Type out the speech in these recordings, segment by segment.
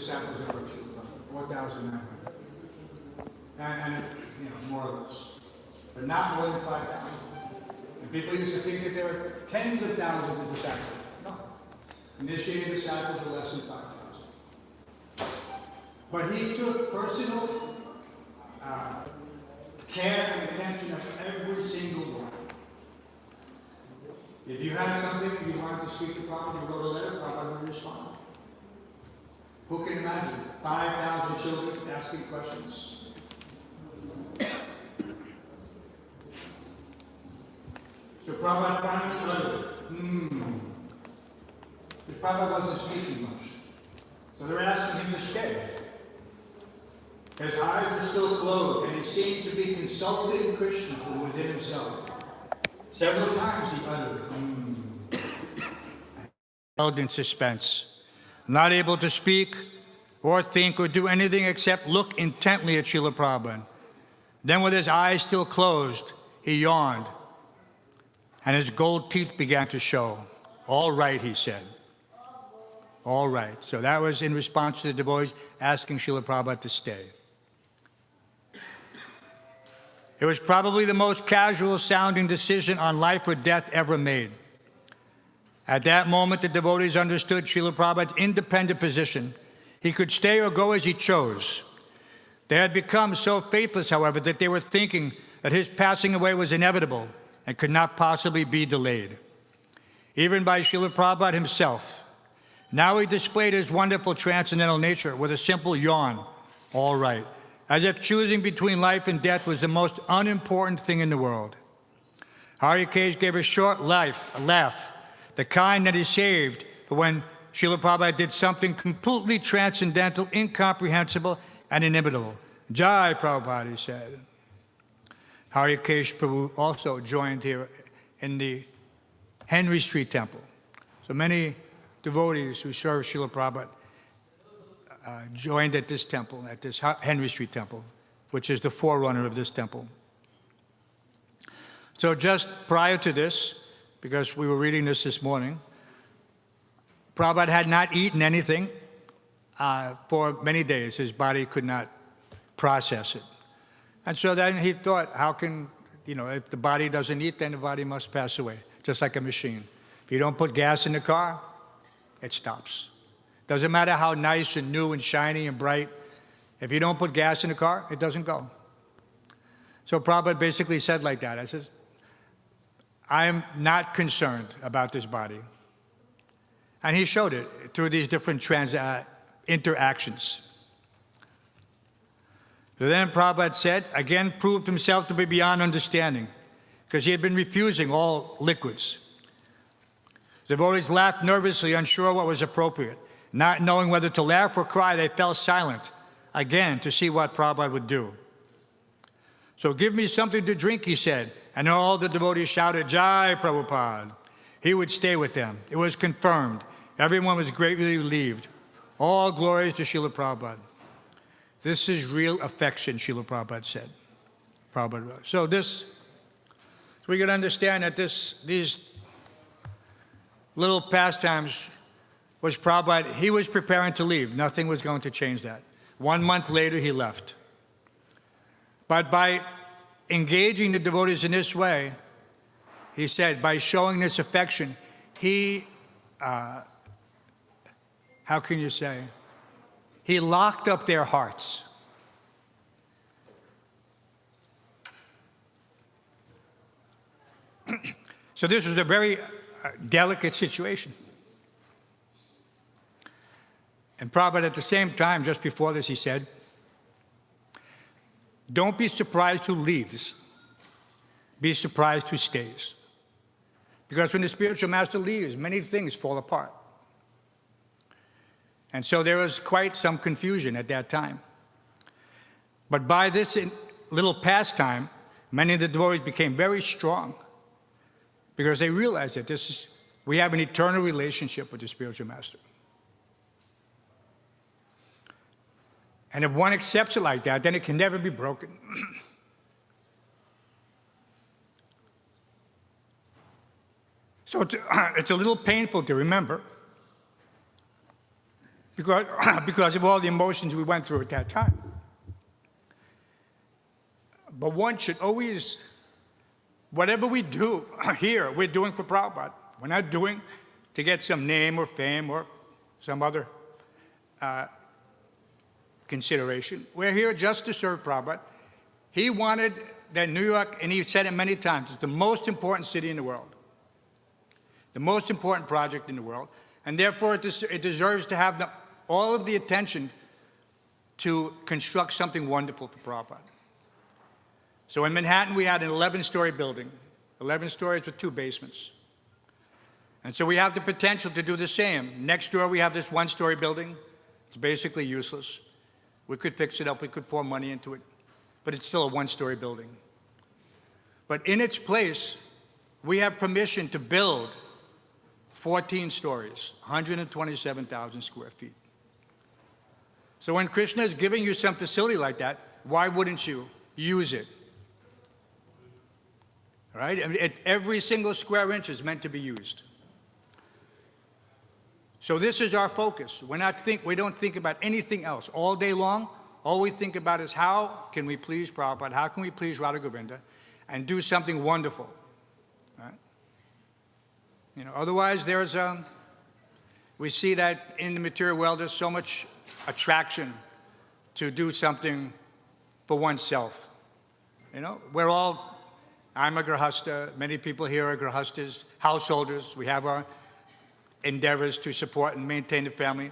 disciples of virtue, 4,900. And more or less. But not more than 5,000. And people used to think that there were tens of thousands of disciples. No. Initiated disciples were less than 5,000. But he took personal care and attention of every single one. If you had something you wanted to speak to Prabhupada, you wrote a letter, Prabhupada would respond. Who can imagine 5,000 children asking questions? So Prabhupada finally uttered, But Prabhupada wasn't speaking much. So they're asking him to stay. His eyes were still closed, and he seemed to be consulting Krishna within himself. Several times he uttered, held in suspense, not able to speak or think or do anything except look intently at Srila Prabhupada. Then with his eyes still closed, he yawned, and his gold teeth began to show. All right, he said. All right. So that was in response to the devotees asking Srila Prabhupada to stay. It was probably the most casual sounding decision on life or death ever made. At that moment, the devotees understood Srila Prabhupada's independent position. He could stay or go as he chose. They had become so faithless, however, that they were thinking that his passing away was inevitable and could not possibly be delayed. Even by Srila Prabhupada himself. Now he displayed his wonderful transcendental nature with a simple yawn, all right, as if choosing between life and death was the most unimportant thing in the world. Harikesh gave a short laugh, the kind that he saved for when Srila Prabhupada did something completely transcendental, incomprehensible, and inimitable. Jai Prabhupada, he said. Harikesh Prabhu also joined here in the Henry Street Temple. So many devotees who serve Srila Prabhupada joined at this temple, at this Henry Street Temple, which is the forerunner of this temple. So just prior to this, because we were reading this morning, Prabhupada had not eaten anything for many days. His body could not process it. And so then he thought, how can, if the body doesn't eat, then the body must pass away, just like a machine. If you don't put gas in the car, it stops. Doesn't matter how nice and new and shiny and bright. If you don't put gas in the car, it doesn't go. So Prabhupada basically said like that. I says, I am not concerned about this body. And he showed it through these different interactions. So then Prabhupada said, again proved himself to be beyond understanding, because he had been refusing all liquids. The devotees laughed nervously, unsure what was appropriate. Not knowing whether to laugh or cry, they fell silent, again, to see what Prabhupada would do. So give me something to drink, he said, and all the devotees shouted, Jai Prabhupada. He would stay with them. It was confirmed. Everyone was greatly relieved. All glories to Srila Prabhupada. This is real affection, Srila Prabhupada said. So we can understand that these little pastimes was Prabhupada, he was preparing to leave. Nothing was going to change that. 1 month later, he left. But by engaging the devotees in this way, he said, by showing this affection, he, how can you say? He locked up their hearts. So this was a very delicate situation. And Prabhupada at the same time, just before this, he said, don't be surprised who leaves. Be surprised who stays. Because when the spiritual master leaves, many things fall apart. And so there was quite some confusion at that time. But by this little pastime, many of the devotees became very strong because they realized that we have an eternal relationship with the spiritual master. And if one accepts it like that, then it can never be broken. So it's a little painful to remember because, because of all the emotions we went through at that time. But one should always, whatever we do here, we're doing for Prabhupada. We're not doing to get some name or fame or some other consideration. We're here just to serve Prabhupada. He wanted that New York, and he said it many times, it's the most important city in the world, the most important project in the world, and therefore it deserves to have all of the attention to construct something wonderful for Prabhupada. So in Manhattan, we had an 11-story building, 11 stories with 2 basements. And so we have the potential to do the same. Next door, we have this 1-story building. It's basically useless. We could fix it up, we could pour money into it, but it's still a 1-story building. But in its place, we have permission to build 14 stories, 127,000 square feet. So when Krishna is giving you some facility like that, why wouldn't you use it? Right? I mean, every single square inch is meant to be used. So this is our focus. We don't think about anything else. All day long, all we think about is how can we please Prabhupada, how can we please Radha Govinda, and do something wonderful. Right? Otherwise we see that in the material world there's so much attraction to do something for oneself. I'm a grahasta, many people here are grahastas, householders. We have our endeavors to support and maintain the family.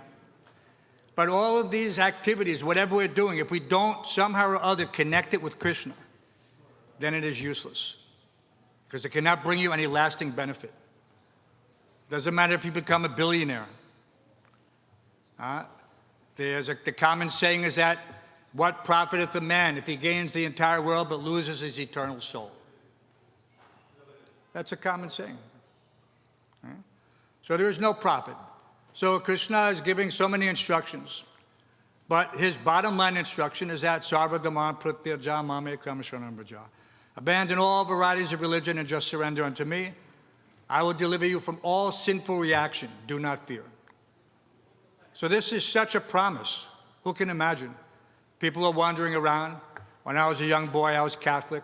But all of these activities, whatever we're doing, if we don't somehow or other connect it with Krishna, then it is useless, because it cannot bring you any lasting benefit. Doesn't matter if you become a billionaire. The common saying is that, what profiteth a man if he gains the entire world but loses his eternal soul? That's a common saying. Right? So there is no profit. So Krishna is giving so many instructions, but his bottom line instruction is that Sarvadhamma Prityaja Mame Kramashanam Braja. Abandon all varieties of religion and just surrender unto me. I will deliver you from all sinful reaction. Do not fear. So this is such a promise. Who can imagine? People are wandering around. When I was a young boy, I was Catholic.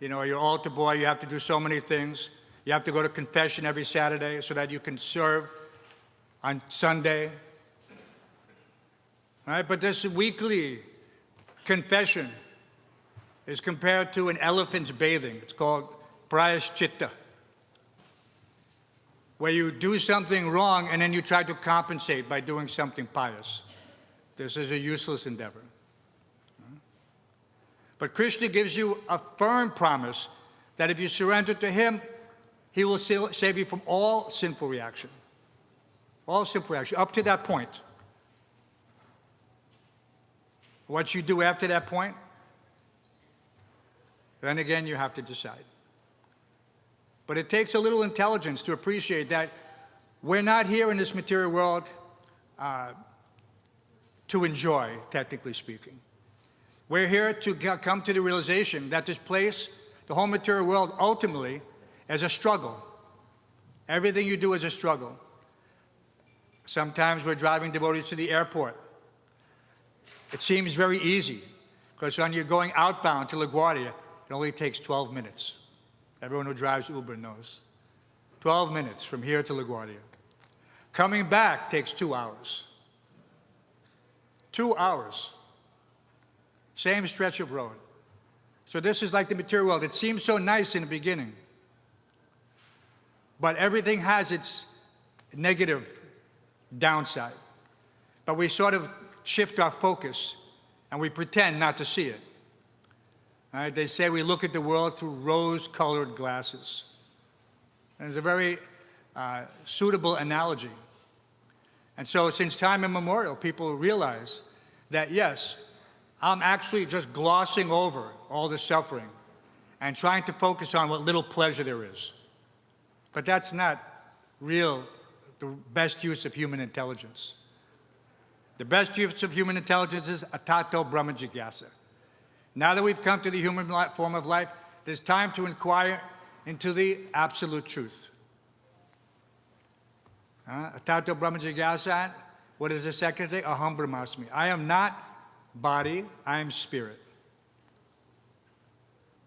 You're altar boy, you have to do so many things. You have to go to confession every Saturday so that you can serve on Sunday. Right? But this weekly confession is compared to an elephant's bathing. It's called prayaschitta, where you do something wrong and then you try to compensate by doing something pious. This is a useless endeavor. But Krishna gives you a firm promise that if you surrender to him, he will save you from all sinful reaction. All sinful reaction, up to that point. What you do after that point, then again you have to decide. But it takes a little intelligence to appreciate that we're not here in this material world to enjoy, technically speaking. We're here to come to the realization that this place, the whole material world, ultimately is a struggle. Everything you do is a struggle. Sometimes we're driving devotees to the airport. It seems very easy, because when you're going outbound to LaGuardia, it only takes 12 minutes. Everyone who drives Uber knows. 12 minutes from here to LaGuardia. Coming back takes 2 hours. 2 hours. Same stretch of road. So this is like the material world. It seems so nice in the beginning, but everything has its negative downside. But we sort of shift our focus and we pretend not to see it. Right? They say we look at the world through rose-colored glasses. And it's a very suitable analogy. And so since time immemorial, people realize that, yes, I'm actually just glossing over all the suffering and trying to focus on what little pleasure there is. But that's not the best use of human intelligence. The best use of human intelligence is atato brahma jigyasa. Now that we've come to the human form of life, there's time to inquire into the absolute truth. Atato brahma jigyasa, What is the second thing? Aham brahmasmi. I am not body, I am spirit.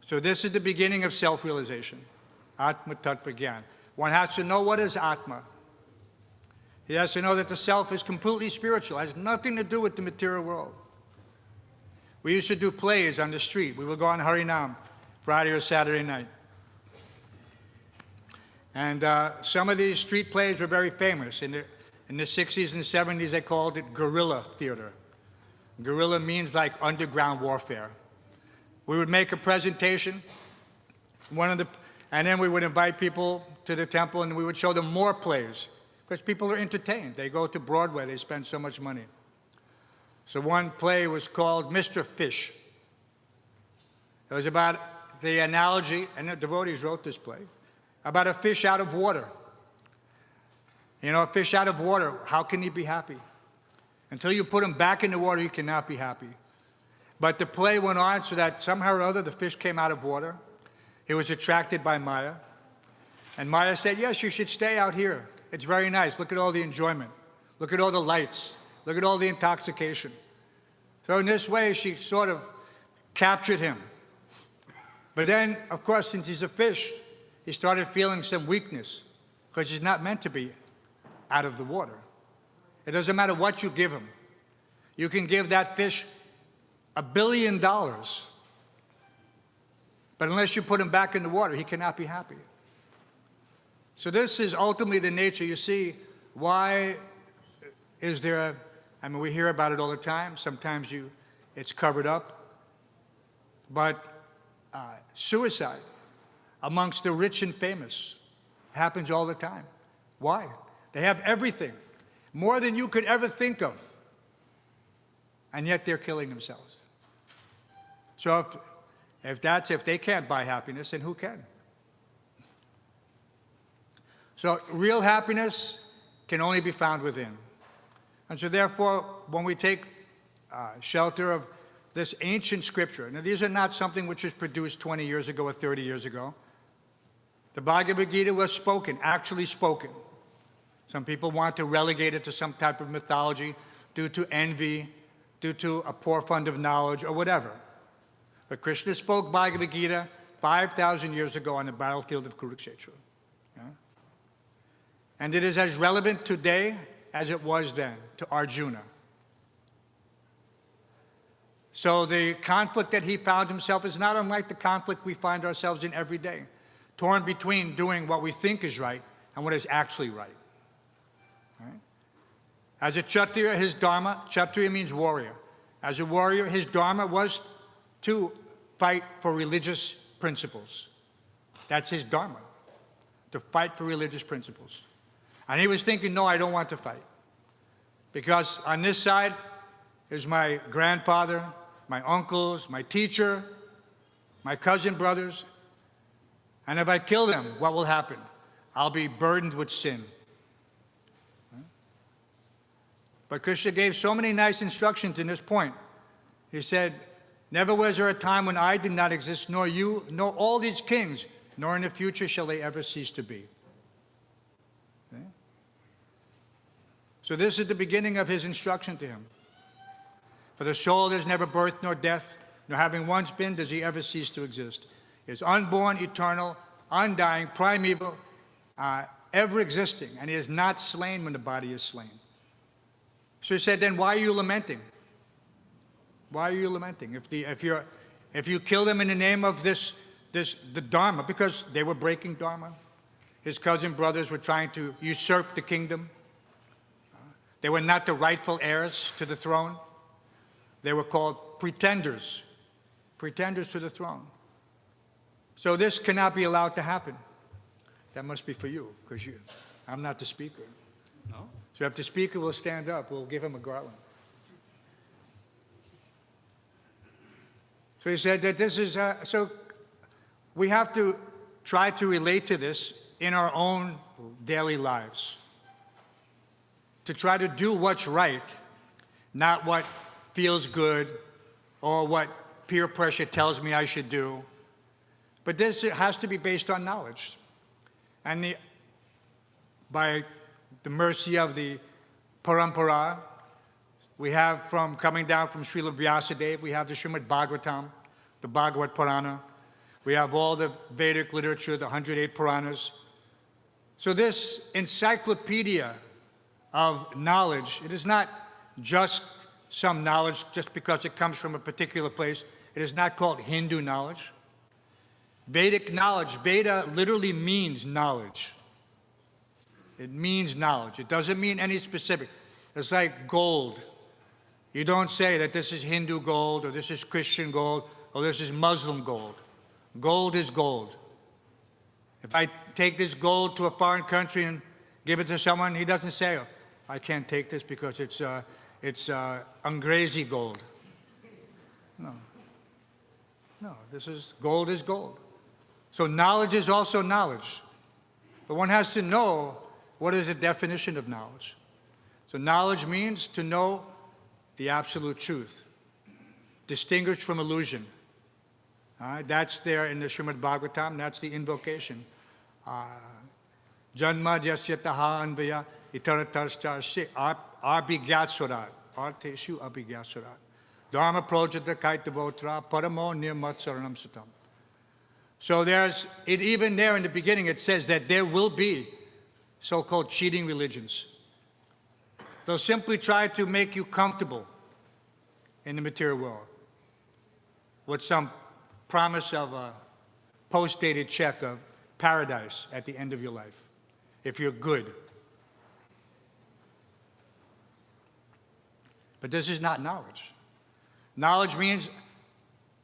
So this is the beginning of self-realization. Atma Tattva Gyan. One has to know what is Atma. He has to know that the self is completely spiritual, has nothing to do with the material world. We used to do plays on the street. We would go on Harinam Friday or Saturday night. And some of these street plays were very famous. In the 60s and 70s, they called it guerrilla theater. Guerrilla means like underground warfare. We would make a presentation, and then we would invite people to the temple, and we would show them more plays, because people are entertained. They go to Broadway, they spend so much money. So one play was called Mr. Fish. It was about the analogy, and the devotees wrote this play, about a fish out of water. You know, a fish out of water, how can he be happy? Until you put him back in the water, he cannot be happy. But the play went on so that somehow or other the fish came out of water. He was attracted by Maya. And Maya said, yes, you should stay out here. It's very nice. Look at all the enjoyment. Look at all the lights. Look at all the intoxication. So in this way, she sort of captured him. But then, of course, since he's a fish, he started feeling some weakness, because he's not meant to be out of the water. It doesn't matter what you give him. You can give that fish $1 billion, but unless you put him back in the water, he cannot be happy. So this is ultimately the nature. You see, why is there I mean, we hear about it all the time. Sometimes it's covered up. But suicide amongst the rich and famous happens all the time. Why? They have everything, more than you could ever think of, and yet they're killing themselves. So if they can't buy happiness, then who can? So real happiness can only be found within. And so therefore, when we take shelter of this ancient scripture, now these are not something which was produced 20 years ago or 30 years ago. The Bhagavad Gita was spoken, actually spoken. Some people want to relegate it to some type of mythology due to envy, due to a poor fund of knowledge, or whatever. But Krishna spoke Bhagavad Gita 5,000 years ago on the battlefield of Kurukshetra. Yeah? And it is as relevant today as it was then to Arjuna. So the conflict that he found himself is not unlike the conflict we find ourselves in every day, torn between doing what we think is right and what is actually right. Right? As a Kshatriya, his dharma, Kshatriya means warrior. As a warrior, his dharma was to fight for religious principles. That's his dharma, to fight for religious principles. And he was thinking, no, I don't want to fight. Because on this side is my grandfather, my uncles, my teacher, my cousin brothers. And if I kill them, what will happen? I'll be burdened with sin. But Krishna gave so many nice instructions in this point. He said, never was there a time when I did not exist, nor you, nor all these kings, nor in the future shall they ever cease to be. Okay? So this is the beginning of his instruction to him. For the soul there's never birth nor death, nor having once been does he ever cease to exist. He is unborn, eternal, undying, primeval, ever existing, and he is not slain when the body is slain. So he said, then why are you lamenting? Why are you lamenting? If you kill them in the name of the Dharma, because they were breaking Dharma. His cousin brothers were trying to usurp the kingdom. They were not the rightful heirs to the throne. They were called pretenders, pretenders to the throne. So this cannot be allowed to happen. That must be for you, because I'm not the speaker. No? So if the speaker will stand up, we'll give him a garland. So he said that this is, so we have to try to relate to this in our own daily lives. To try to do what's right, not what feels good or what peer pressure tells me I should do. But this has to be based on knowledge. And by the mercy of the parampara. We have from coming down from Srila Vyasadeva, we have the Srimad Bhagavatam, the Bhagavad Purana. We have all the Vedic literature, the 108 Puranas. So this encyclopedia of knowledge, it is not just some knowledge just because it comes from a particular place. It is not called Hindu knowledge. Vedic knowledge, Veda literally means knowledge. It means knowledge. It doesn't mean any specific. It's like gold. You don't say that this is Hindu gold, or this is Christian gold, or this is Muslim gold. Gold is gold. If I take this gold to a foreign country and give it to someone, he doesn't say, oh, I can't take this because it's Angrezi gold. No. No, gold is gold. So knowledge is also knowledge. But one has to know what is the definition of knowledge. So knowledge means to know the absolute truth, distinguished from illusion. That's there in the Srimad Bhagavatam, that's the invocation. Janma jasyataha anvaya itaratarshasya abhigyatsurat, arteshu abhigyatsurat. Dharma projata kaitavotra paramo nirmatsaranam satam. So even there in the beginning, it says that there will be so-called cheating religions. They'll simply try to make you comfortable in the material world with some promise of a post-dated check of paradise at the end of your life, if you're good. But this is not knowledge. Knowledge means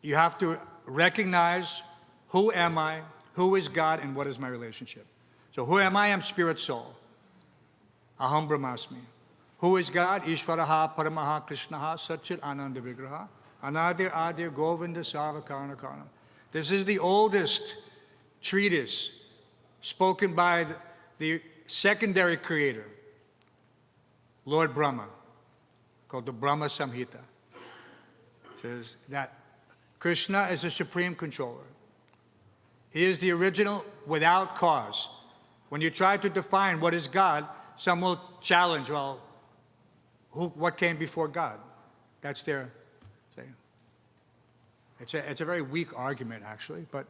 you have to recognize who am I, who is God, and what is my relationship. So who am I? I'm spirit soul. Aham Brahmasmi. Who is God? Ishvaraha Paramaha Krishnaha Satchit Ananda Vigraha Anadir Adir Govinda Sarvakarna Karnam. This is the oldest treatise spoken by the secondary creator, Lord Brahma, called the Brahma Samhita. It says that Krishna is the supreme controller. He is the original without cause. When you try to define what is God, some will challenge, well, what came before God? That's their saying. It's a very weak argument, actually, but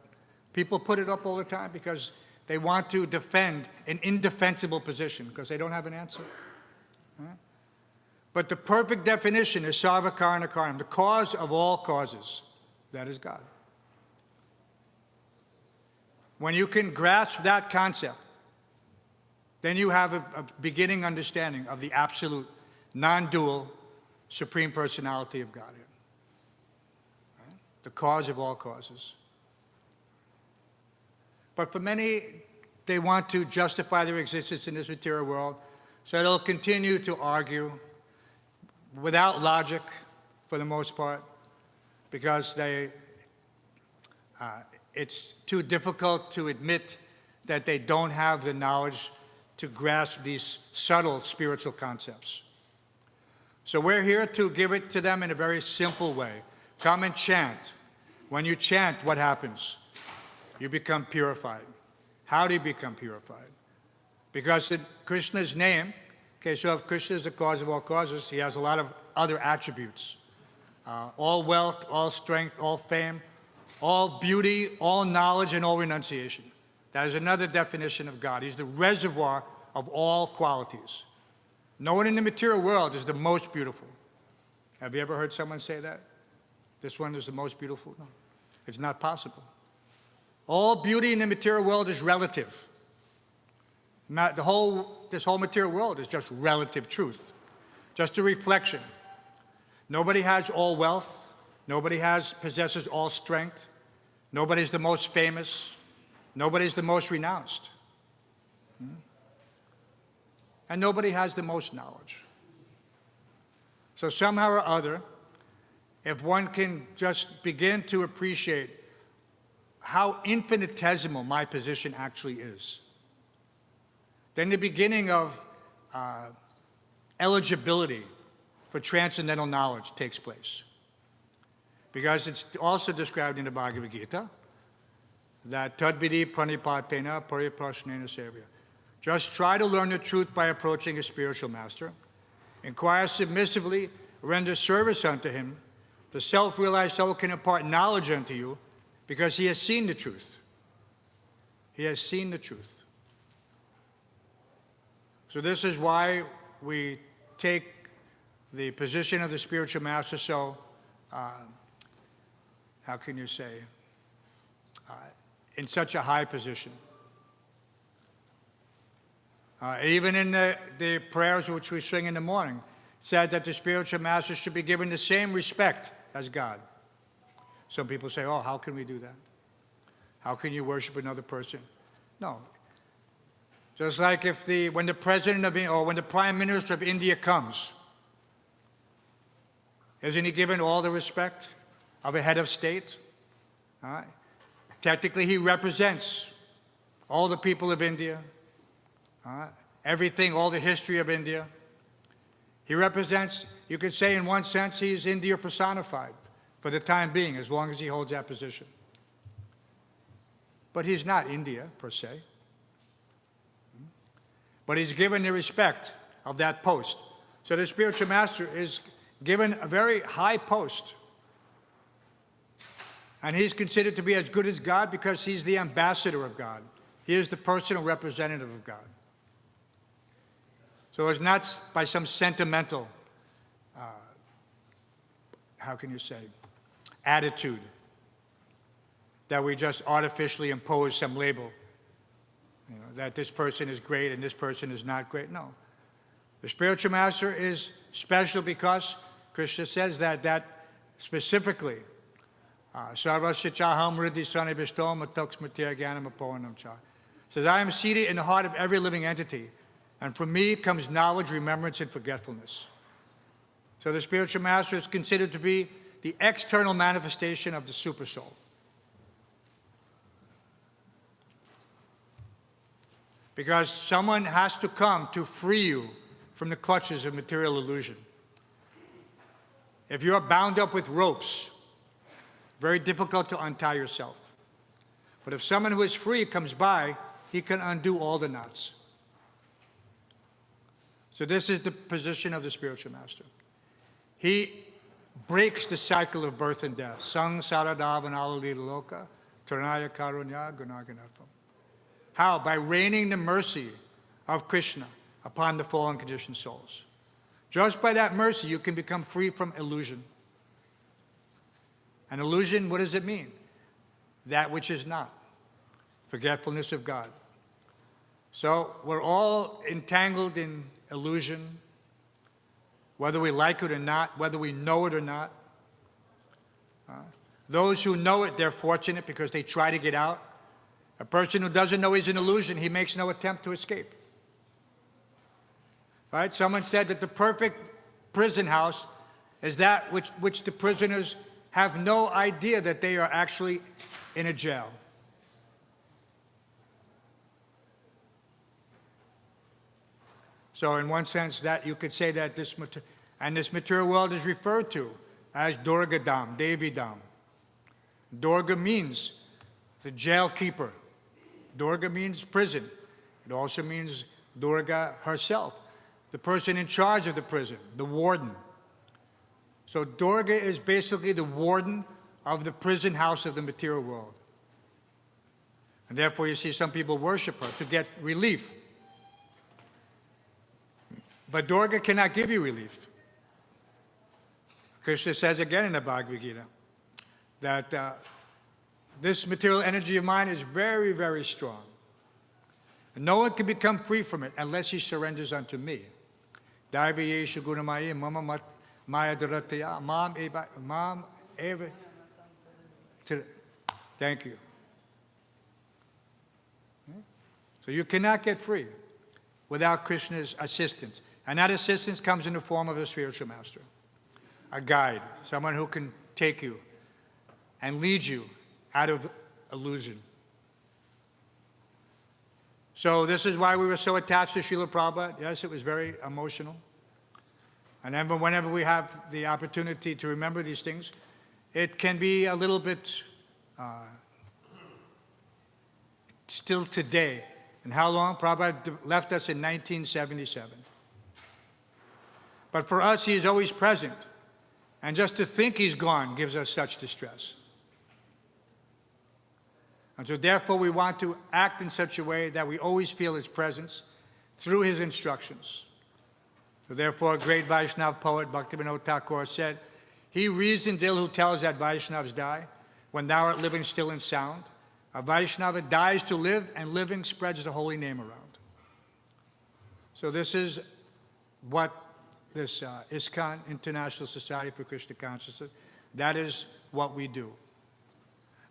people put it up all the time because they want to defend an indefensible position because they don't have an answer. Right? But the perfect definition is Sarvakarna Karanam, the cause of all causes. That is God. When you can grasp that concept, then you have a beginning understanding of the absolute, non-dual, supreme personality of Godhead. Right? The cause of all causes. But for many, they want to justify their existence in this material world, so they'll continue to argue without logic, for the most part, because it's too difficult to admit that they don't have the knowledge to grasp these subtle spiritual concepts. So we're here to give it to them in a very simple way. Come and chant. When you chant, what happens? You become purified. How do you become purified? Because in Krishna's name, okay, so if Krishna is the cause of all causes, he has a lot of other attributes. All wealth, all strength, all fame, all beauty, all knowledge, and all renunciation. That is another definition of God. He's the reservoir of all qualities. No one in the material world is the most beautiful. Have you ever heard someone say that? This one is the most beautiful? No, it's not possible. All beauty in the material world is relative. This whole material world is just relative truth, just a reflection. Nobody has all wealth. Nobody possesses all strength. Nobody's the most famous. Nobody's the most renounced. And nobody has the most knowledge. So somehow or other, if one can just begin to appreciate how infinitesimal my position actually is, then the beginning of eligibility for transcendental knowledge takes place. Because it's also described in the Bhagavad Gita that tadvidi pranipatena pariprashnena sevya. Just try to learn the truth by approaching a spiritual master, inquire submissively, render service unto him. The self-realized soul can impart knowledge unto you because he has seen the truth. He has seen the truth. So this is why we take the position of the spiritual master so, how can you say, in such a high position. Even in the prayers which we sing in the morning, said that the spiritual master should be given the same respect as God. Some people say, oh, how can we do that? How can you worship another person? No. Just like when the president of, or when the prime minister of India comes, isn't he given all the respect of a head of state? All right. Technically, he represents all the people of India, everything, all the history of India. He represents, you could say in one sense, he's India personified for the time being, as long as he holds that position. But he's not India, per se. But he's given the respect of that post. So the spiritual master is given a very high post. And he's considered to be as good as God because he's the ambassador of God. He is the personal representative of God. So it's not by some sentimental, how can you say, attitude that we just artificially impose some label, that this person is great and this person is not great. No. The spiritual master is special because Krishna says that specifically, says, I am seated in the heart of every living entity, and from me comes knowledge, remembrance, and forgetfulness. So the spiritual master is considered to be the external manifestation of the supersoul. Because someone has to come to free you from the clutches of material illusion. If you're bound up with ropes, very difficult to untie yourself. But if someone who is free comes by, he can undo all the knots. So this is the position of the spiritual master. He breaks the cycle of birth and death. Sang saradhavanalali loka, taranaya karunya gunaganatvam. How? By raining the mercy of Krishna upon the fallen conditioned souls. Just by that mercy, you can become free from illusion. And illusion, what does it mean? That which is not. Forgetfulness of God. So we're all entangled in illusion, whether we like it or not, whether we know it or not. Those who know it, they're fortunate because they try to get out. A person who doesn't know he's an illusion, he makes no attempt to escape. Right? Someone said that the perfect prison house is that which the prisoners have no idea that they are actually in a jail. So in one sense, that you could say that this material world is referred to as Durga Dham, Devi Dham. Durga means the jail keeper. Durga means prison. It also means Durga herself, the person in charge of the prison, the warden. So Durga is basically the warden of the prison house of the material world. And therefore you see some people worship her to get relief. But Durga cannot give you relief. Krishna says again in the Bhagavad Gita that this material energy of mine is very, very strong. And no one can become free from it unless he surrenders unto me. Thank you. So you cannot get free without Krishna's assistance. And that assistance comes in the form of a spiritual master, a guide, someone who can take you and lead you out of illusion. So this is why we were so attached to Srila Prabhupada. Yes, it was very emotional. And then whenever we have the opportunity to remember these things, it can be a little bit still today. And how long? Prabhupada left us in 1977. But for us, he is always present. And just to think he's gone gives us such distress. And so therefore, we want to act in such a way that we always feel his presence through his instructions. So therefore, a great Vaishnava poet, Bhaktivinoda Thakur, said, "He reasons ill who tells that Vaishnavas die, when thou art living still and sound. A Vaishnava dies to live, and living spreads the holy name around." So this is what this ISKCON, International Society for Krishna Consciousness, that is what we do.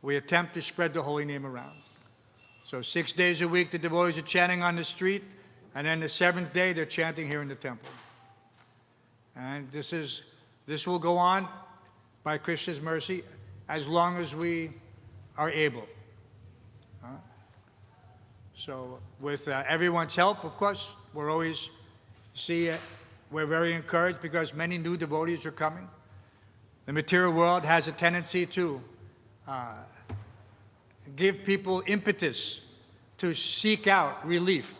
We attempt to spread the holy name around. So 6 days a week, the devotees are chanting on the street, and then the 7th day, they're chanting here in the temple. And this will go on by Krishna's mercy as long as we are able. So with everyone's help, of course, we're very encouraged because many new devotees are coming. The material world has a tendency to give people impetus to seek out relief.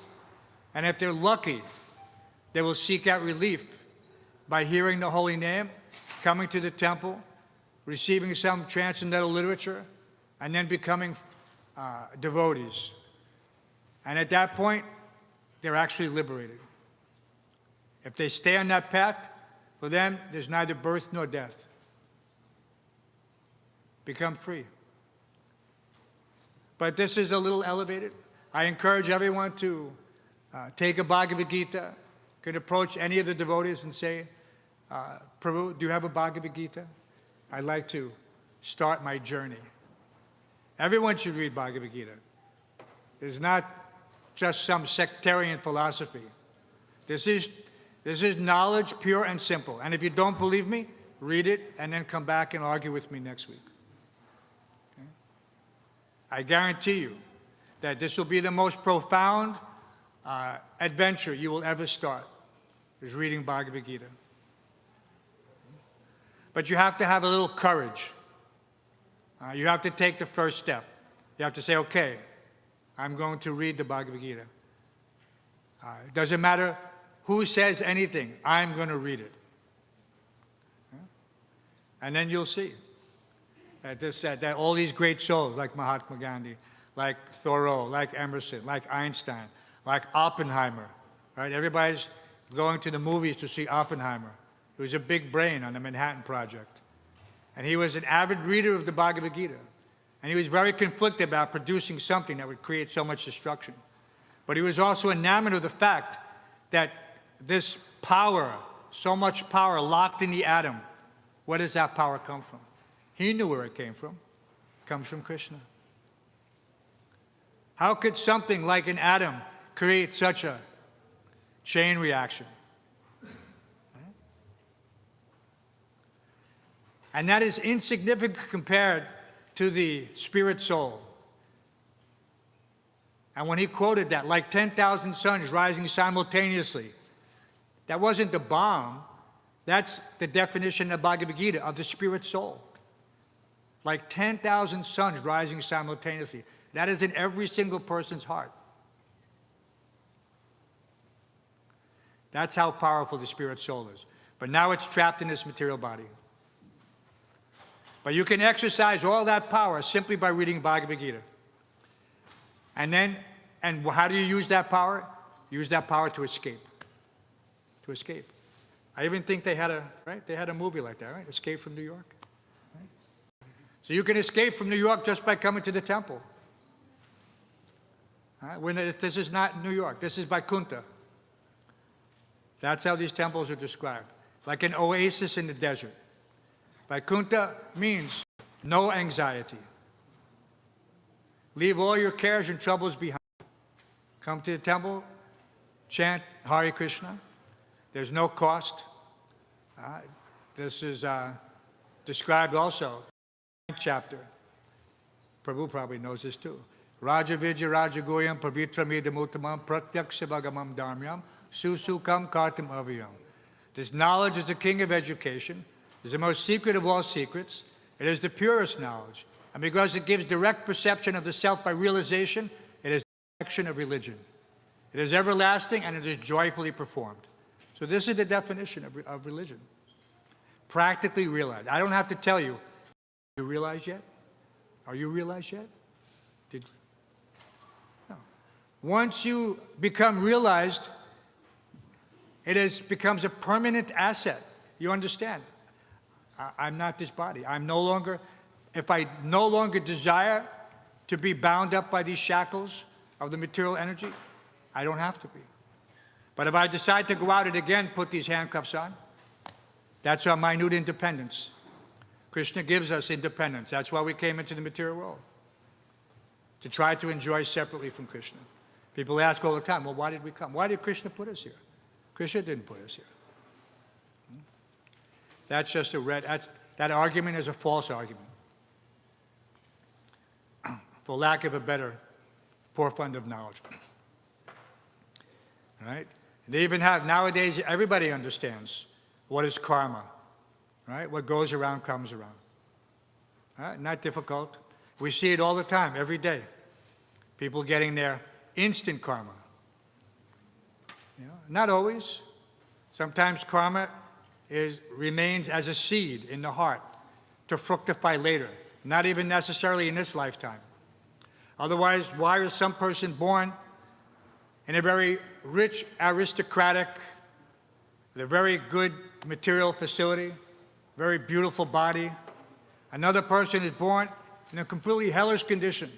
And if they're lucky, they will seek out relief by hearing the holy name, coming to the temple, receiving some transcendental literature, and then becoming devotees. And at that point, they're actually liberated. If they stay on that path, for them, there's neither birth nor death. Become free. But this is a little elevated. I encourage everyone to take a Bhagavad Gita, could approach any of the devotees and say, "Prabhu, do you have a Bhagavad Gita? I'd like to start my journey." Everyone should read Bhagavad Gita. It's not just some sectarian philosophy. This is knowledge, pure and simple. And if you don't believe me, read it and then come back and argue with me next week. Okay? I guarantee you that this will be the most profound adventure you will ever start, is reading Bhagavad Gita. But you have to have a little courage. You have to take the first step. You have to say, okay, I'm going to read the Bhagavad Gita. It doesn't matter who says anything, I'm going to read it. And then you'll see that all these great souls, like Mahatma Gandhi, like Thoreau, like Emerson, like Einstein, like Oppenheimer, right? Everybody's going to the movies to see Oppenheimer. He was a big brain on the Manhattan Project. And he was an avid reader of the Bhagavad Gita. And he was very conflicted about producing something that would create so much destruction. But he was also enamored of the fact that this power, so much power locked in the atom, where does that power come from? He knew where it came from. It comes from Krishna. How could something like an atom create such a chain reaction? And that is insignificant compared to the spirit soul. And when he quoted that, like 10,000 suns rising simultaneously, that wasn't the bomb. That's the definition of Bhagavad Gita of the spirit soul. Like 10,000 suns rising simultaneously. That is in every single person's heart. That's how powerful the spirit soul is. But now it's trapped in this material body. But you can exercise all that power simply by reading Bhagavad Gita. And how do you use that power? Use that power to escape. To escape. I even think they had a movie like that, right? Escape from New York. Right? So you can escape from New York just by coming to the temple. Right? This is not New York. This is Vaikuntha. That's how these temples are described. Like an oasis in the desert. Vaikuntha means no anxiety. Leave all your cares and troubles behind. Come to the temple, chant Hare Krishna. There's no cost. This is described also in the 9th chapter. Prabhu probably knows this too. Raja Vijay Raja Goyam Pavitramidamuttamam Pratyaksha Bhagamam Dharmyam Susukam Kartam Avyam. This knowledge is the king of education. It is the most secret of all secrets. It is the purest knowledge. And because it gives direct perception of the self by realization, it is the perfection of religion. It is everlasting and it is joyfully performed. So So this is the definition of religion. Practically realized. I don't have to tell you. You realize yet? Are you realized yet? No. Once you become realized, becomes a permanent asset. You understand? I'm not this body. If I no longer desire to be bound up by these shackles of the material energy, I don't have to be. But if I decide to go out and again put these handcuffs on, that's our minute independence. Krishna gives us independence. That's why we came into the material world, to try to enjoy separately from Krishna. People ask all the time, well, why did we come? Why did Krishna put us here? Krishna didn't put us here. That's just that argument is a false argument. For lack of a better forefront of knowledge. Right? They even have, nowadays, everybody understands what is karma. Right? What goes around comes around. Right? Not difficult. We see it all the time, every day. People getting their instant karma. You know, not always. Sometimes karma remains as a seed in the heart to fructify later, not even necessarily in this lifetime. Otherwise, why is some person born in a very rich, aristocratic, with a very good material facility, very beautiful body? Another person is born in a completely hellish condition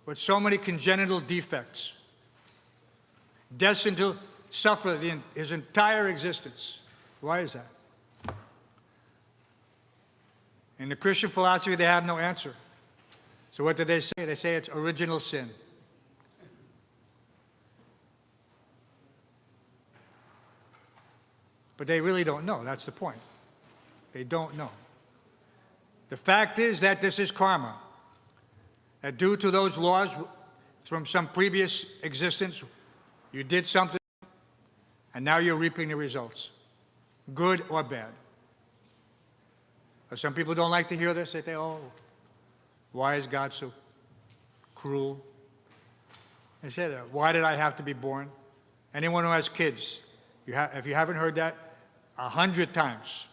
with so many congenital defects, destined to suffer his entire existence. Why is that? In the Christian philosophy, they have no answer. So what do they say? They say it's original sin. But they really don't know. That's the point. They don't know. The fact is that this is karma. That due to those laws from some previous existence, you did something, and now you're reaping the results, good or bad. Some people don't like to hear this. They say, oh, why is God so cruel? They say that. Why did I have to be born? Anyone who has kids, if you haven't heard that 100 times,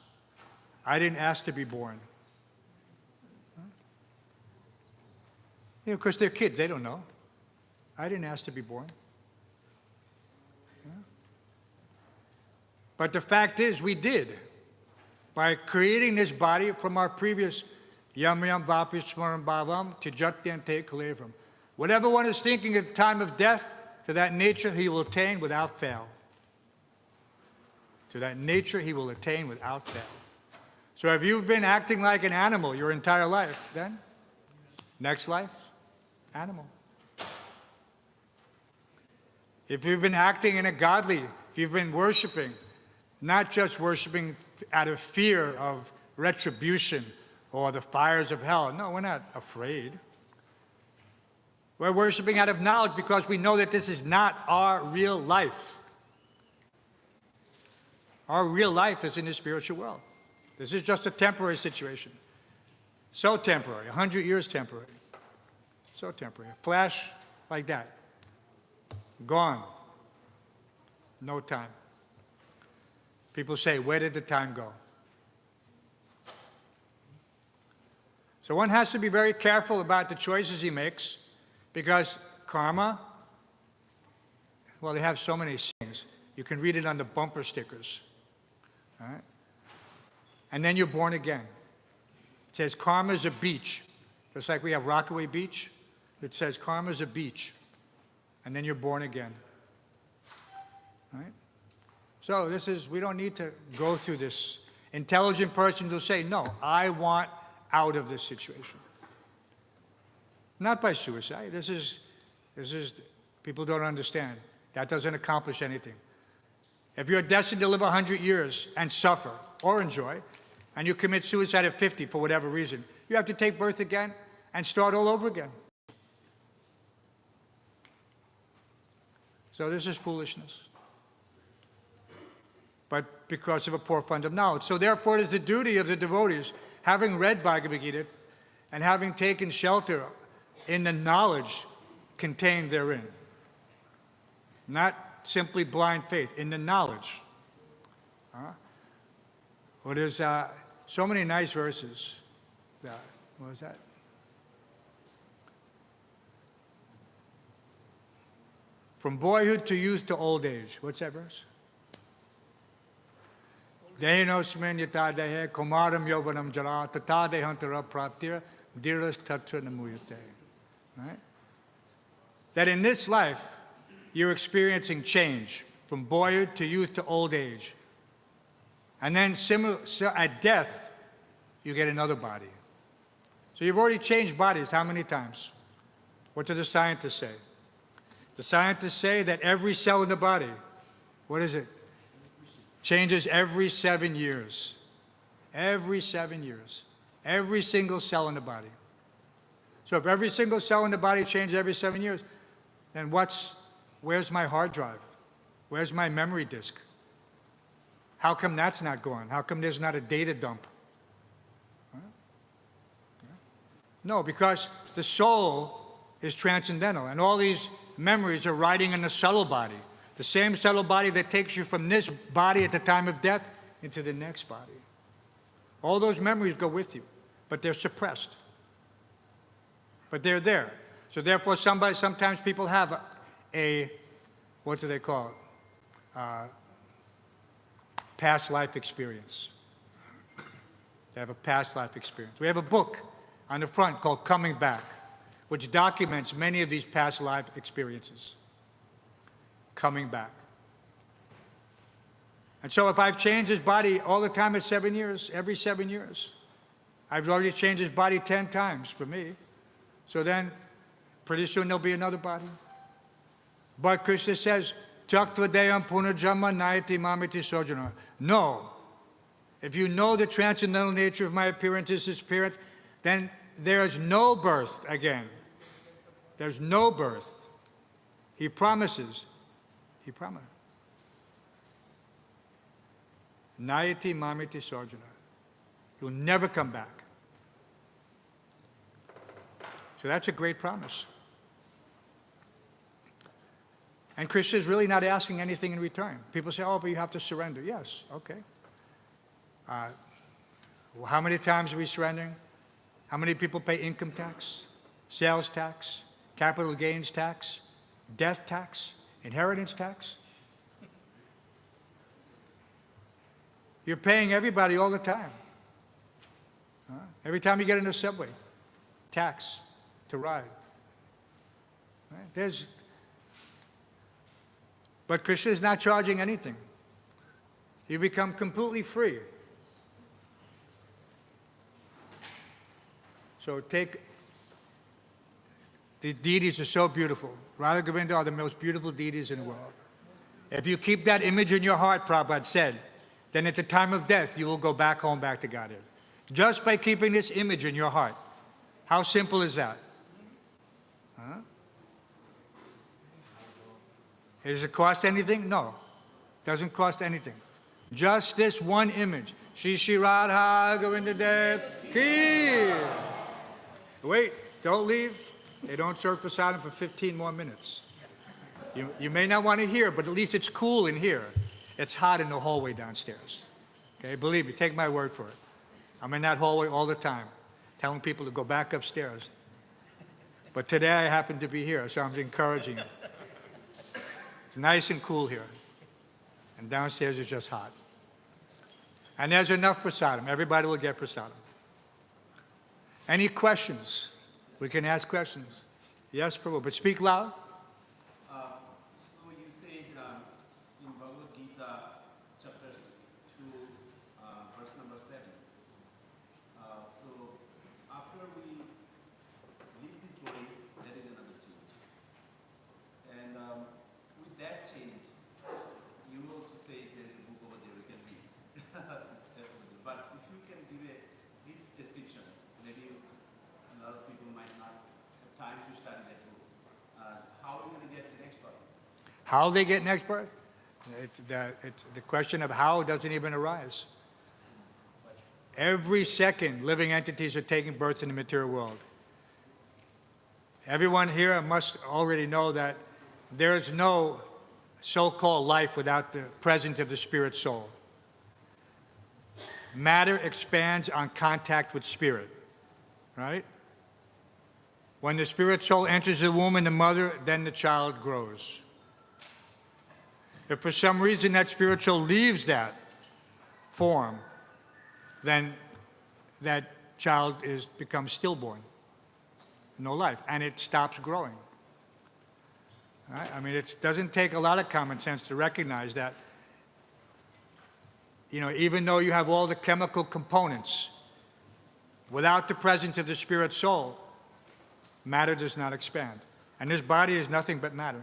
I didn't ask to be born. You know, because they're kids, they don't know. I didn't ask to be born. Yeah. But the fact is, we did. By creating this body from our previous yam yam vapi smaram bhavam to jatyante kalevam. Whatever one is thinking at the time of death, to that nature he will attain without fail. To that nature he will attain without fail. So if you've been acting like an animal your entire life, then next life, animal. If you've been acting in a godly, if you've been worshiping, not just worshiping out of fear of retribution or the fires of hell. No, we're not afraid. We're worshiping out of knowledge because we know that this is not our real life. Our real life is in the spiritual world. This is just a temporary situation. So temporary, 100 years temporary. So temporary. A flash like that. Gone. No time. People say, where did the time go? So one has to be very careful about the choices he makes because karma, well, they have so many things. You can read it on the bumper stickers. All right? And then you're born again. It says karma is a beach. Just like we have Rockaway Beach, it says karma is a beach. And then you're born again. All right? So we don't need to go through this. Intelligent person will say, no, I want out of this situation. Not by suicide. This is, people don't understand. That doesn't accomplish anything. If you're destined to live 100 years and suffer or enjoy, and you commit suicide at 50 for whatever reason, you have to take birth again and start all over again. So this is foolishness. But because of a poor fund of knowledge. So therefore it is the duty of the devotees, having read Bhagavad Gita and having taken shelter in the knowledge contained therein. Not simply blind faith, in the knowledge. Well, there's so many nice verses. What was that? From boyhood to youth to old age. What's that verse? Dehinosmen yatadehe kumaram yovanam jara tatadehantara praptira diras tatra namuyate. Right? That in this life, you're experiencing change from boyhood to youth to old age. And then at death, you get another body. So you've already changed bodies how many times? What do the scientists say? The scientists say that every cell in the body, what is it? Changes every 7 years. Every 7 years. Every single cell in the body. So if every single cell in the body changes every 7 years, then where's my hard drive? Where's my memory disk? How come that's not gone? How come there's not a data dump? Huh? No, because the soul is transcendental, and all these memories are riding in the subtle body, the same subtle body that takes you from this body at the time of death into the next body. All those memories go with you, but they're suppressed. But they're there. So therefore, sometimes people have what do they call it? Past life experience. They have a past life experience. We have a book on the front called Coming Back, which documents many of these past life experiences. Coming back. And so if I've changed his body all the time at 7 years, every 7 years, I've already changed his body 10 times for me. So then, pretty soon there'll be another body. But Krishna says, Taktvadeyam punajama nayati mamiti sojana. No. If you know the transcendental nature of my appearance is disappearance, then there is no birth again. There's no birth. He promises. He promised. Nayati mamiti sojana. You'll never come back. So that's a great promise. And Krishna is really not asking anything in return. People say, oh, but you have to surrender. Yes, okay. Well, how many times are we surrendering? How many people pay income tax, sales tax, capital gains tax, death tax, inheritance tax? You're paying everybody all the time. Every time you get in the subway, tax to ride. Right? But Krishna is not charging anything. You become completely free. So the deities are so beautiful. Radha Govinda are the most beautiful deities in the world. If you keep that image in your heart, Prabhupada said, then at the time of death, you will go back home, back to Godhead. Just by keeping this image in your heart. How simple is that? Huh? Does it cost anything? No. Doesn't cost anything. Just this one image. Shri Shri Radha Govinda Dev Ki. Wait, don't leave. They don't serve prasadam for 15 more minutes. You may not want to hear, but at least it's cool in here. It's hot in the hallway downstairs. Okay, believe me, take my word for it. I'm in that hallway all the time, telling people to go back upstairs. But today I happen to be here, so I'm encouraging you. It's nice and cool here. And downstairs is just hot. And there's enough prasadam. Everybody will get prasadam. Any questions? We can ask questions. Yes, Prabhu, but speak loud. So you said in Bhagavad Gita, chapter 2, verse number 7. So after we leave this body, there is another change. And with that change, you also say there is a book over there we can read. But if you can give a brief description, maybe a lot of people might not have time to study that book. How are you going to get the next birth? How they get next birth? The question of how doesn't even arise. Every second, living entities are taking birth in the material world. Everyone here must already know that there is no so-called life without the presence of the spirit soul. Matter expands on contact with spirit, right? When the spirit soul enters the womb in the mother, then the child grows. If for some reason that spirit soul leaves that form, then that child becomes stillborn, no life, and it stops growing. Right? I mean, it doesn't take a lot of common sense to recognize that, even though you have all the chemical components, without the presence of the spirit soul, matter does not expand. And this body is nothing but matter.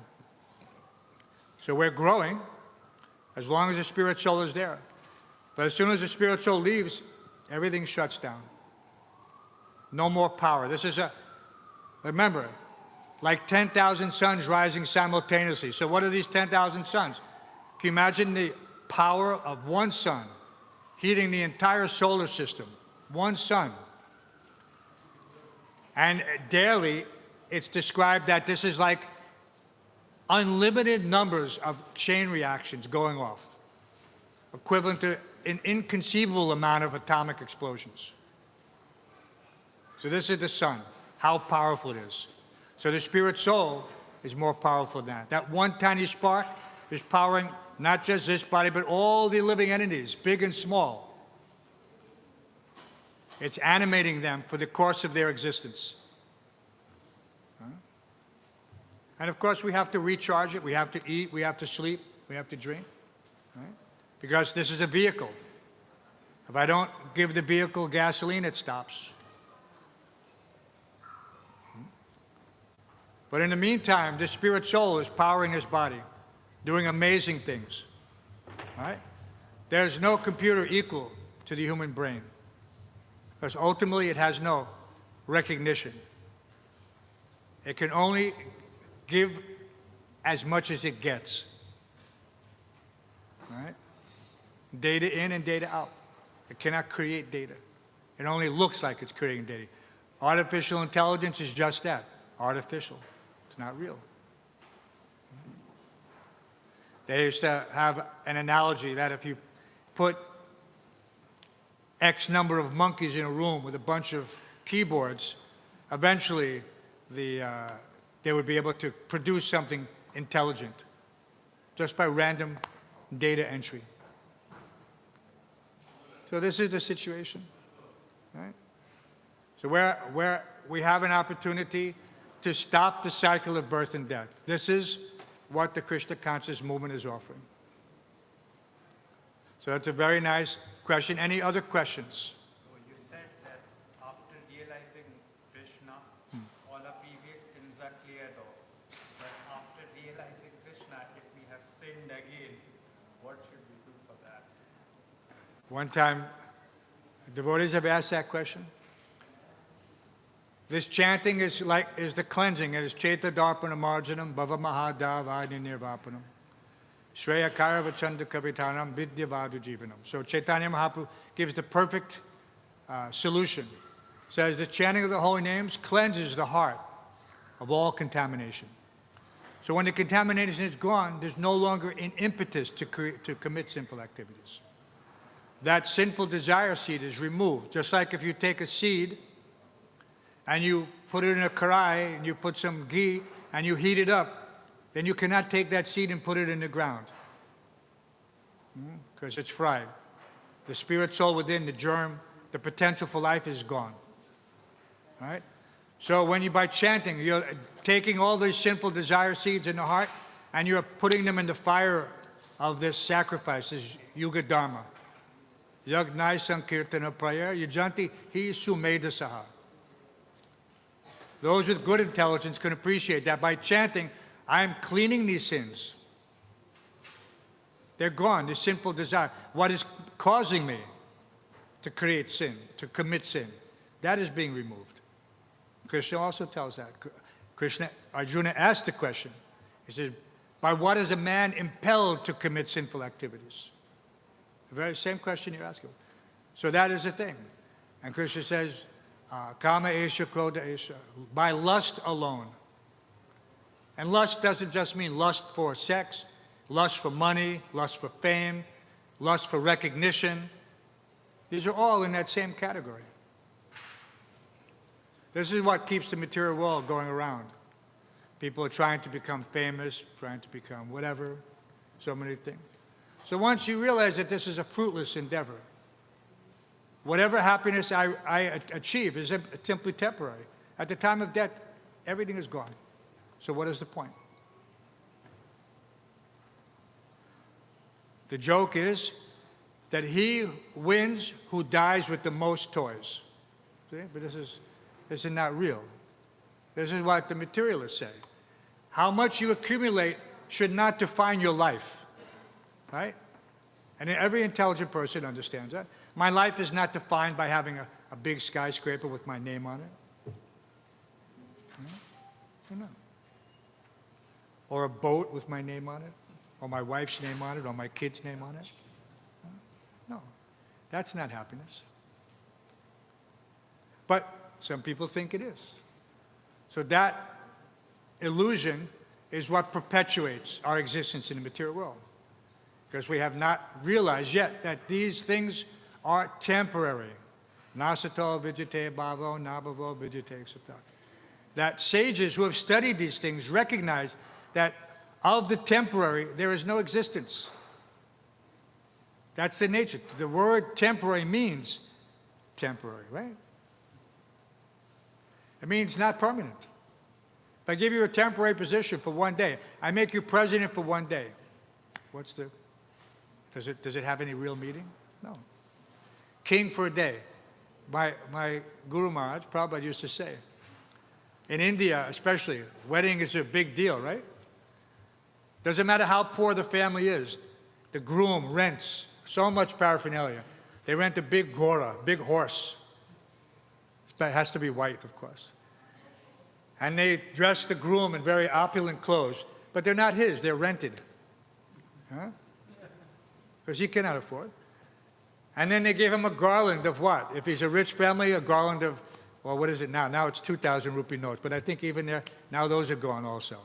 So we're growing as long as the spirit soul is there. But as soon as the spirit soul leaves, everything shuts down. No more power. Remember, like 10,000 suns rising simultaneously. So what are these 10,000 suns? Can you imagine the power of one sun heating the entire solar system? One sun. And daily, it's described that this is like unlimited numbers of chain reactions going off, equivalent to an inconceivable amount of atomic explosions. So this is the sun, how powerful it is. So the spirit soul is more powerful than that. That one tiny spark is powering not just this body, but all the living entities, big and small. It's animating them for the course of their existence. And of course, we have to recharge it. We have to eat. We have to sleep. We have to drink. Right? Because this is a vehicle. If I don't give the vehicle gasoline, it stops. But in the meantime, the spirit soul is powering this body, doing amazing things. Right? There's no computer equal to the human brain, because ultimately it has no recognition. It can only give as much as it gets. Right? Data in and data out. It cannot create data. It only looks like it's creating data. Artificial intelligence is just that, artificial. It's not real. They used to have an analogy that if you put X number of monkeys in a room with a bunch of keyboards, eventually they would be able to produce something intelligent just by random data entry. So this is the situation, right? So where we have an opportunity to stop the cycle of birth and death. This is what the Krishna conscious movement is offering. So that's a very nice question. Any other questions? So you said that after realizing Krishna, all our previous sins are cleared off. But after realizing Krishna, if we have sinned again, what should we do for that? One time, devotees have asked that question. This chanting is the cleansing. It is Chaita Darpana Marjanam Bhava Mahadavadi Nirvapanam Shreya Karavachanda Kavitanam Vidyavadu Jivanam. So Chaitanya Mahaprabhu gives the perfect solution. Says the chanting of the holy names cleanses the heart of all contamination. So when the contamination is gone, there's no longer an impetus to commit sinful activities. That sinful desire seed is removed. Just like if you take a seed and you put it in a karai, and you put some ghee, and you heat it up, then you cannot take that seed and put it in the ground, because it's fried. The spirit soul within, the germ, the potential for life is gone. Right? So when by chanting, you're taking all these sinful desire seeds in the heart, and you're putting them in the fire of this sacrifice, this Yuga Dharma. Yagnai Sankirtana Prayer, Yajanti Hi Sumeda Saha. Those with good intelligence can appreciate that by chanting, I'm cleaning these sins. They're gone, the sinful desire. What is causing me to create sin, to commit sin, that is being removed. Krishna also tells that. Arjuna asked the question. He says, by what is a man impelled to commit sinful activities? The very same question you're asking. So that is the thing. And Krishna says, Kama esha, krodha esha, by lust alone. And lust doesn't just mean lust for sex. lust for money, lust for fame, lust for recognition. These are all in that same category. This is what keeps the material world going around. People are trying to become famous, trying to become whatever, so many things. So once you realize that this is a fruitless endeavor, whatever happiness I achieve is simply temporary. At the time of death, everything is gone. So what is the point? The joke is that he wins who dies with the most toys. See? But this is not real. This is what the materialists say. How much you accumulate should not define your life, right? And every intelligent person understands that. My life is not defined by having a big skyscraper with my name on it. No. Or a boat with my name on it, or my wife's name on it, or my kid's name on it. No, that's not happiness. But some people think it is. So that illusion is what perpetuates our existence in the material world. Because we have not realized yet that these things are temporary. Nasato vijite bhavo, nabhavo vijite sutta. That sages who have studied these things recognize that of the temporary, there is no existence. That's the nature. The word temporary means temporary, right? It means not permanent. If I give you a temporary position for one day, I make you president for one day. Does it have any real meaning? No. King for a day. My Guru Maharaj, Prabhupada used to say, in India especially, wedding is a big deal, right? Doesn't matter how poor the family is, the groom rents so much paraphernalia. They rent a big ghora, big horse. It has to be white, of course. And they dress the groom in very opulent clothes, but they're not his, they're rented. Because he cannot afford. And then they gave him a garland of what? If he's a rich family, a garland of, well, what is it now? Now it's 2,000 rupee notes, but I think even there, now those are gone also.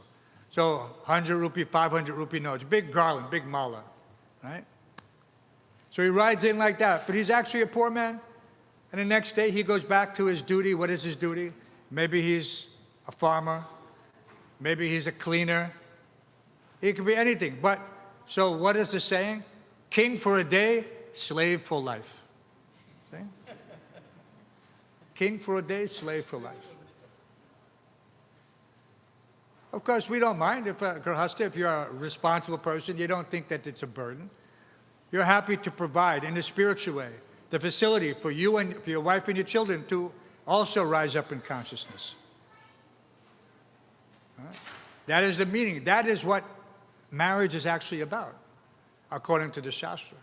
So 100 rupee, 500 rupee notes, big garland, big mala, right? So he rides in like that, but he's actually a poor man. And the next day he goes back to his duty. What is his duty? Maybe he's a farmer. Maybe he's a cleaner. He could be anything. But, so what is the saying? King for a day, slave for life. See? King for a day, slave for life. Of course, we don't mind if if you're a responsible person, you don't think that it's a burden. You're happy to provide in a spiritual way the facility for you and for your wife and your children to also rise up in consciousness. Right? That is the meaning. That is what marriage is actually about, according to the Shastra,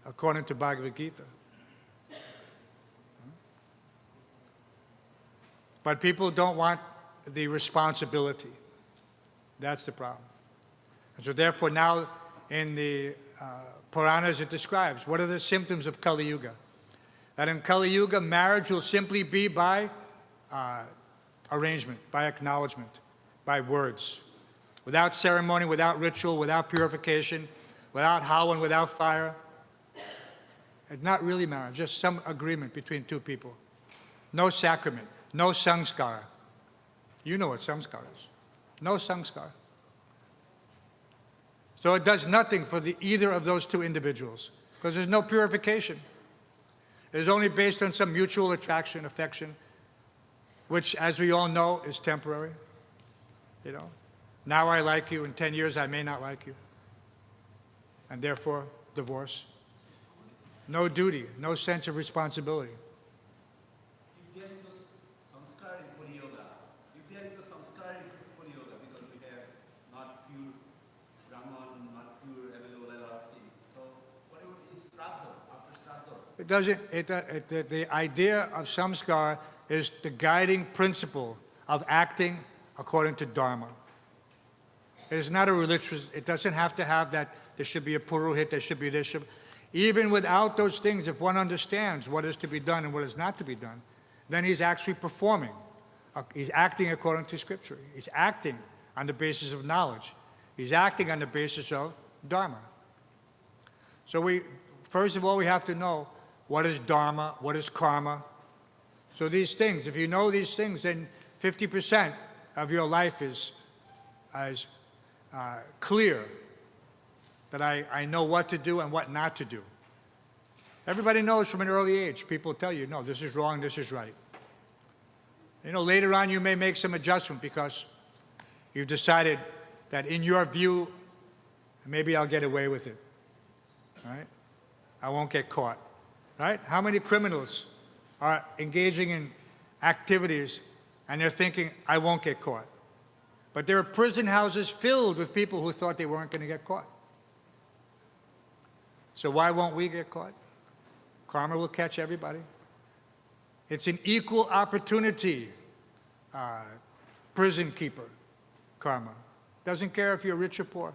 according to Bhagavad Gita. But people don't want the responsibility. That's the problem. And so therefore now in the Puranas it describes what are the symptoms of Kali Yuga. That in Kali Yuga marriage will simply be by arrangement, by acknowledgement, by words. Without ceremony, without ritual, without purification, without hawan, without fire. It's not really marriage, just some agreement between two people. No sacrament, no samskara. You know what samskara is. No samskara. So it does nothing for either of those two individuals because there's no purification. It's only based on some mutual attraction, affection, which, as we all know, is temporary. You know, now I like you, in 10 years I may not like you. And therefore, divorce. No duty, no sense of responsibility. If there is no samskar in Kali Yoga, if there is no samskar in Kali Yoga, because we have not pure Brahman, not pure available a lot of things. So what is Shraddha, after Shraddha? The idea of samskar is the guiding principle of acting according to Dharma. It is not a religious, it doesn't have to have that there should be a purohit, there should be this. Even without those things, if one understands what is to be done and what is not to be done, then he's actually performing. He's acting according to Scripture. He's acting on the basis of knowledge. He's acting on the basis of Dharma. So first of all, we have to know what is Dharma, what is karma. So these things, if you know these things, then 50% of your life is clear that I know what to do and what not to do. Everybody knows from an early age. People tell you, no, this is wrong, this is right. Later on you may make some adjustment because you've decided that in your view, maybe I'll get away with it, right? I won't get caught, right? How many criminals are engaging in activities and they're thinking, I won't get caught? But there are prison houses filled with people who thought they weren't going to get caught. So why won't we get caught? Karma will catch everybody. It's an equal opportunity prison keeper, karma. Doesn't care if you're rich or poor.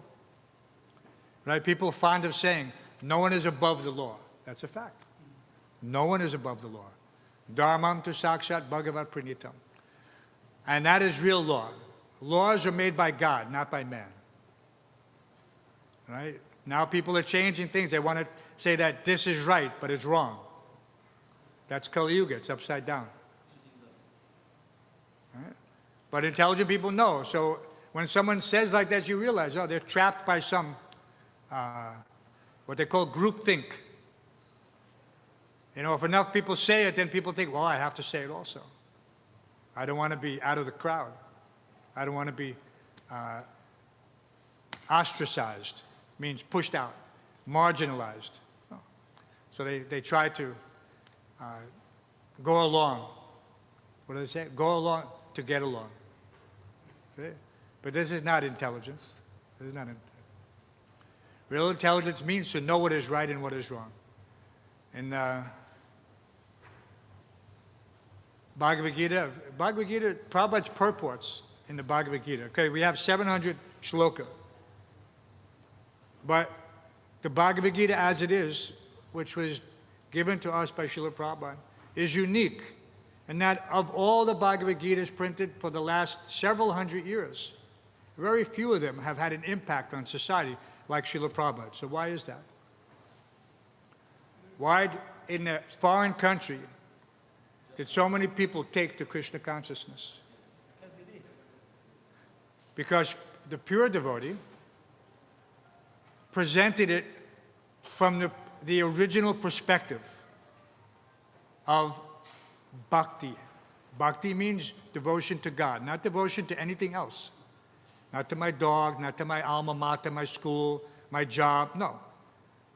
Right? People are fond of saying, no one is above the law. That's a fact. No one is above the law. Dharmam tu sakshat bhagavat pranitam. And that is real law. Laws are made by God, not by man. Right? Now people are changing things. They want to say that this is right, but it's wrong. That's Kali Yuga. It's upside down. Right? But intelligent people know. So when someone says like that, you realize, oh, they're trapped by some, what they call groupthink. If enough people say it, then people think, well, I have to say it also. I don't want to be out of the crowd. I don't want to be ostracized, means pushed out, marginalized. So they try to go along. What do they say? Go along to get along. See? But this is not intelligence. This is not real intelligence means to know what is right and what is wrong. In Bhagavad Gita, Prabhupada's purports in the Bhagavad Gita. Okay, we have 700 shloka. But the Bhagavad Gita as it is, which was given to us by Srila Prabhupada, is unique. And that of all the Bhagavad Gitas printed for the last several hundred years, very few of them have had an impact on society like Srila Prabhupada. So why is that? Why in a foreign country did so many people take to Krishna consciousness? Because the pure devotee presented it from the original perspective of bhakti. Bhakti means devotion to God, not devotion to anything else. Not to my dog, not to my alma mater, my school, my job. No.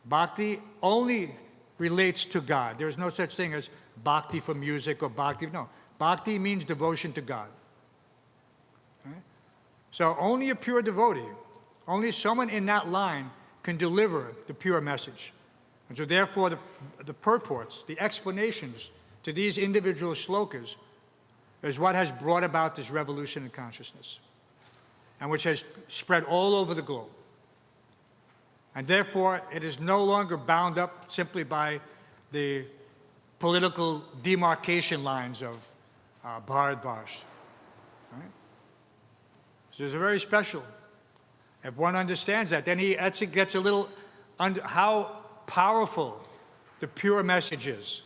Bhakti only relates to God. There's no such thing as bhakti for music or bhakti. No. Bhakti means devotion to God. Okay? So only a pure devotee, only someone in that line can deliver the pure message. And so therefore the purports, the explanations to these individual shlokas is what has brought about this revolution in consciousness and which has spread all over the globe. And therefore it is no longer bound up simply by the political demarcation lines of Bharat Varsh. Right? So it's very special. If one understands that, then he actually gets a little how powerful the pure message is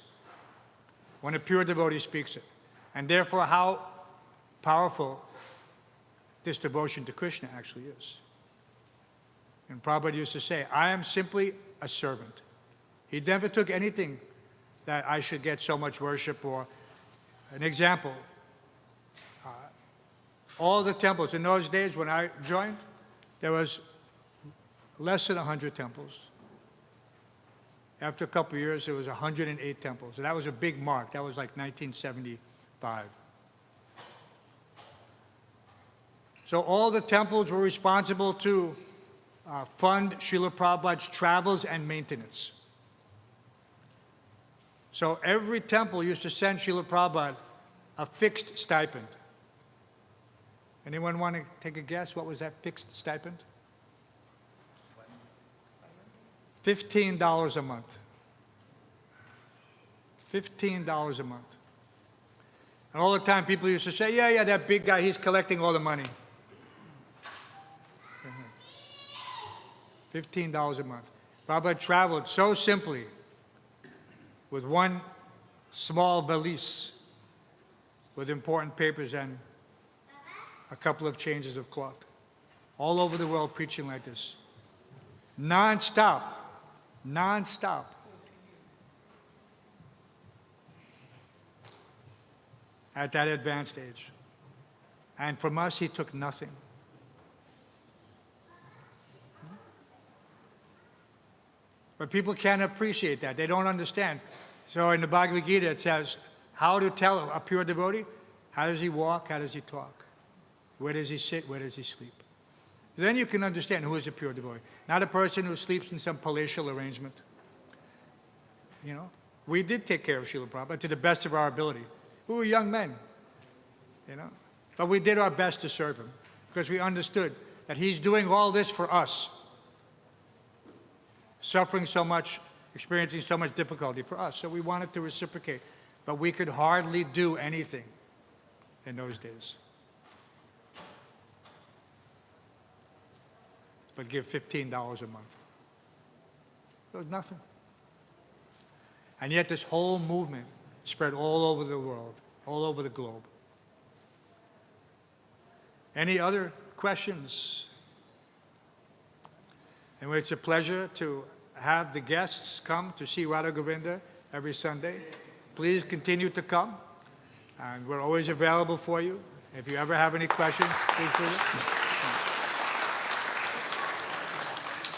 when a pure devotee speaks it. And therefore how powerful this devotion to Krishna actually is. And Prabhupada used to say, I am simply a servant. He never took anything that I should get so much worship or an example. All the temples, in those days when I joined, there was less than 100 temples. After a couple of years, there was 108 temples. And that was a big mark. That was like 1975. So all the temples were responsible to fund Srila Prabhupada's travels and maintenance. So every temple used to send Srila Prabhupada a fixed stipend. Anyone want to take a guess? What was that fixed stipend? $15 a month. $15 a month. And all the time people used to say, yeah, that big guy, he's collecting all the money. $15 a month. Prabhupada traveled so simply with one small valise with important papers and a couple of changes of cloth. All over the world preaching like this. Non-stop. Non-stop. At that advanced age. And from us, he took nothing. But people can't appreciate that. They don't understand. So in the Bhagavad Gita, it says, how to tell a pure devotee? How does he walk? How does he talk? Where does he sit? Where does he sleep? Then you can understand who is a pure devotee. Not a person who sleeps in some palatial arrangement. You know, we did take care of Srila Prabhupada to the best of our ability. We were young men, you know, but we did our best to serve him because we understood that he's doing all this for us. Suffering so much, experiencing so much difficulty for us. So we wanted to reciprocate, but we could hardly do anything in those days. But give $15 a month. It was nothing. And yet this whole movement spread all over the world, all over the globe. Any other questions? And it's a pleasure to have the guests come to see Radha Govinda every Sunday. Please continue to come. And we're always available for you. If you ever have any questions, please do it.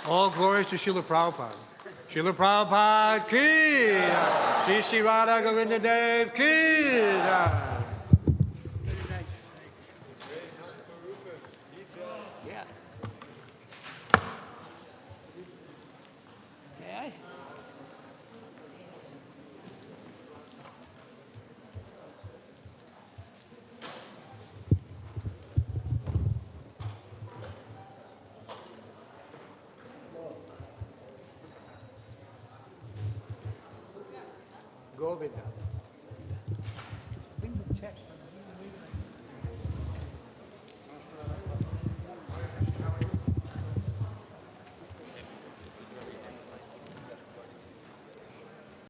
All glories to Srila Prabhupada. Srila Prabhupada ki! Shri Shri Radha Govinda Dev ki! Yeah. May I? Govinda. Bring the check.